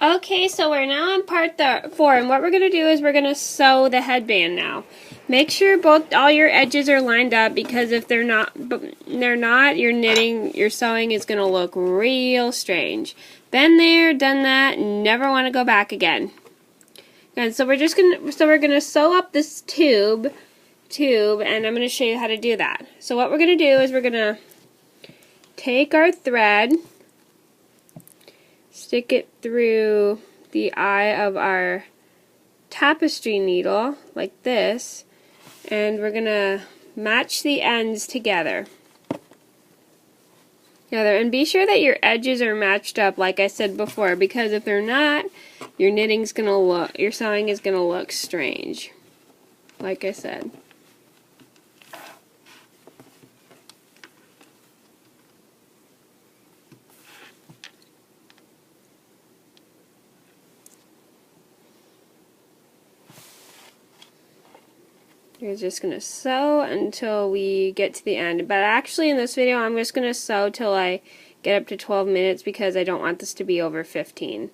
Okay, so we're now on part 4, and what we're going to do is we're going to sew the headband now. Make sure all your edges are lined up, because if they're not, your sewing is going to look real strange. Been there, done that, never want to go back again. And so we're going to sew up this tube, and I'm going to show you how to do that. So what we're going to do is we're going to take our thread, stick it through the eye of our tapestry needle like this, and we're gonna match the ends together. And be sure that your edges are matched up, like I said before, because if they're not, your sewing is gonna look strange, like I said. You're just going to sew until we get to the end. But actually in this video I'm just going to sew till I get up to 12 minutes because I don't want this to be over 15.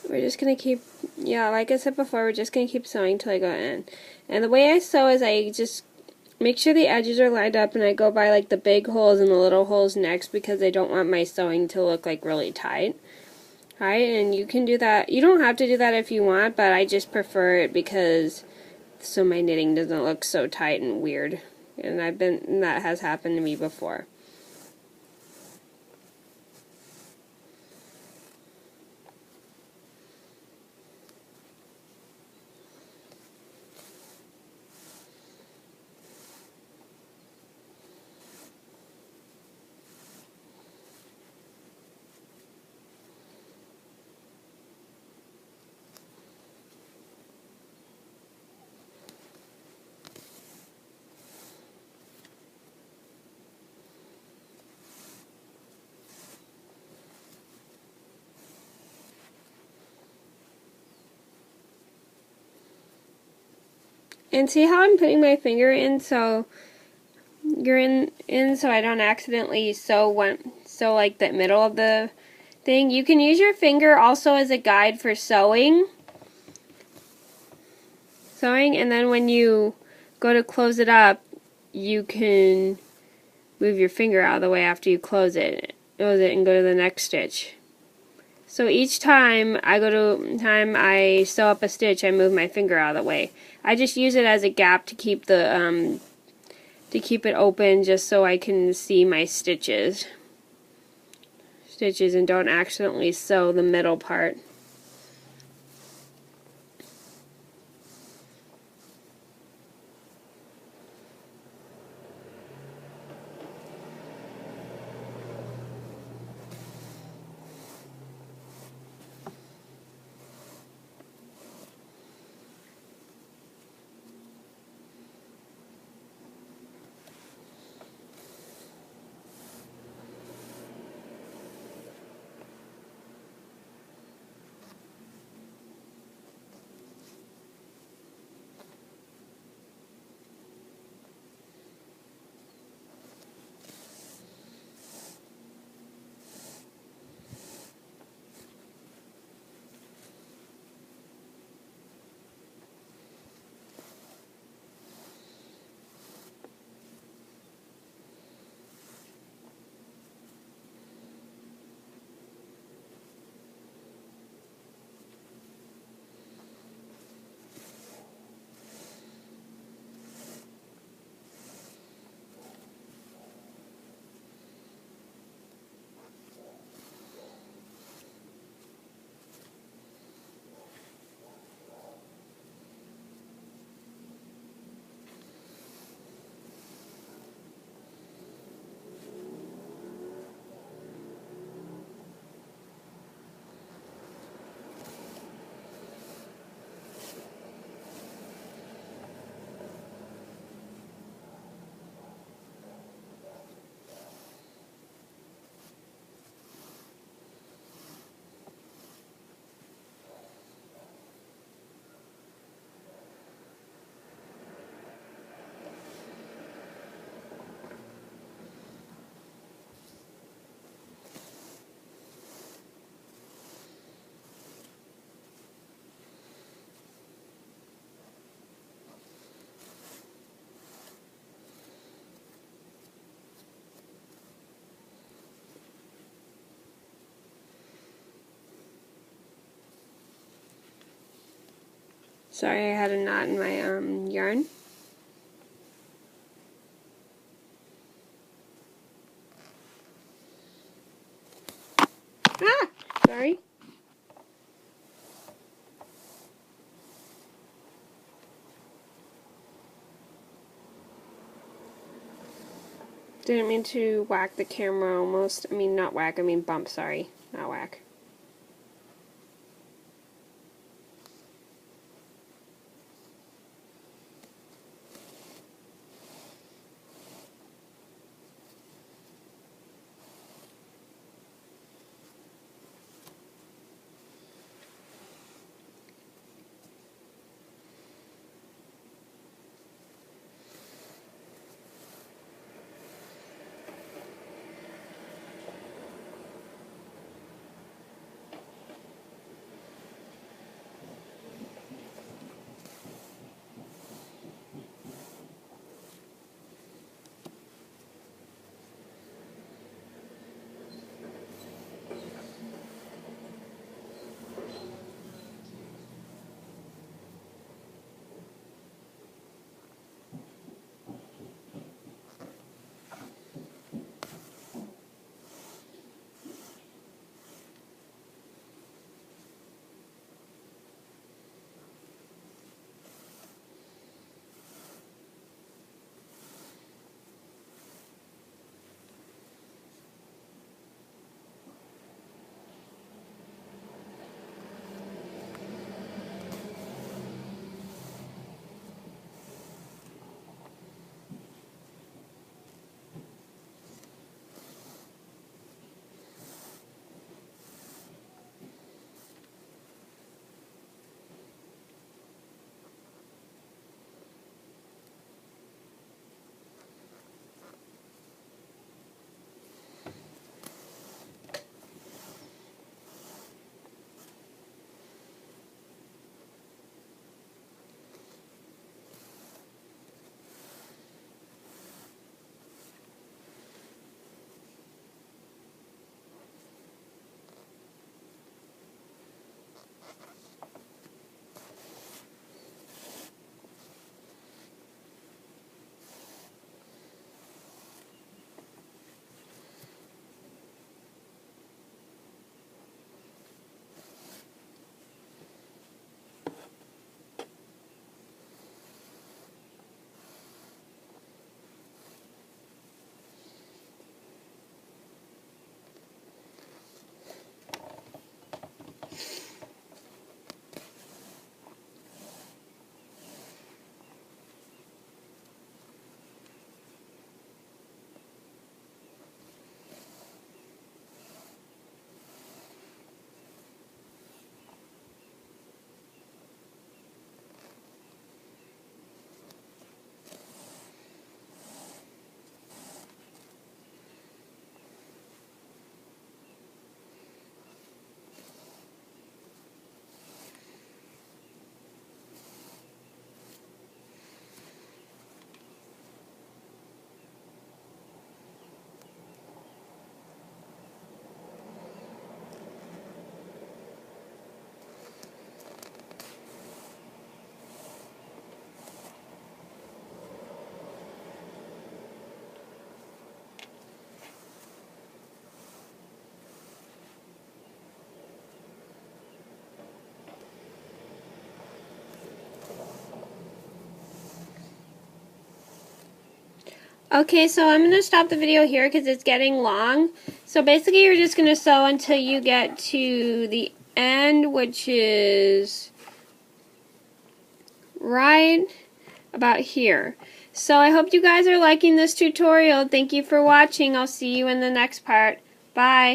We're just going to keep, like I said before, we're just going to keep sewing till I go in. And the way I sew is I just make sure the edges are lined up, and I go by like the big holes and the little holes next, because I don't want my sewing to look like really tight. Alright, and you can do that. You don't have to do that if you want, but I just prefer it because so my knitting doesn't look so tight and weird. And that has happened to me before. And see how I'm putting my finger in so you're in so I don't accidentally sew like the middle of the thing. You can use your finger also as a guide for sewing, and then when you go to close it up, you can move your finger out of the way after you close it and go to the next stitch. So each time I sew up a stitch, I move my finger out of the way. I just use it as a gap to keep it open, just so I can see my stitches and don't accidentally sew the middle part. Sorry, I had a knot in my yarn. Ah! Sorry. Didn't mean to whack the camera almost. I mean, not whack, I mean bump, sorry. Not whack. Okay, so I'm going to stop the video here because it's getting long. So basically you're just going to sew until you get to the end, which is right about here. So I hope you guys are liking this tutorial. Thank you for watching. I'll see you in the next part. Bye.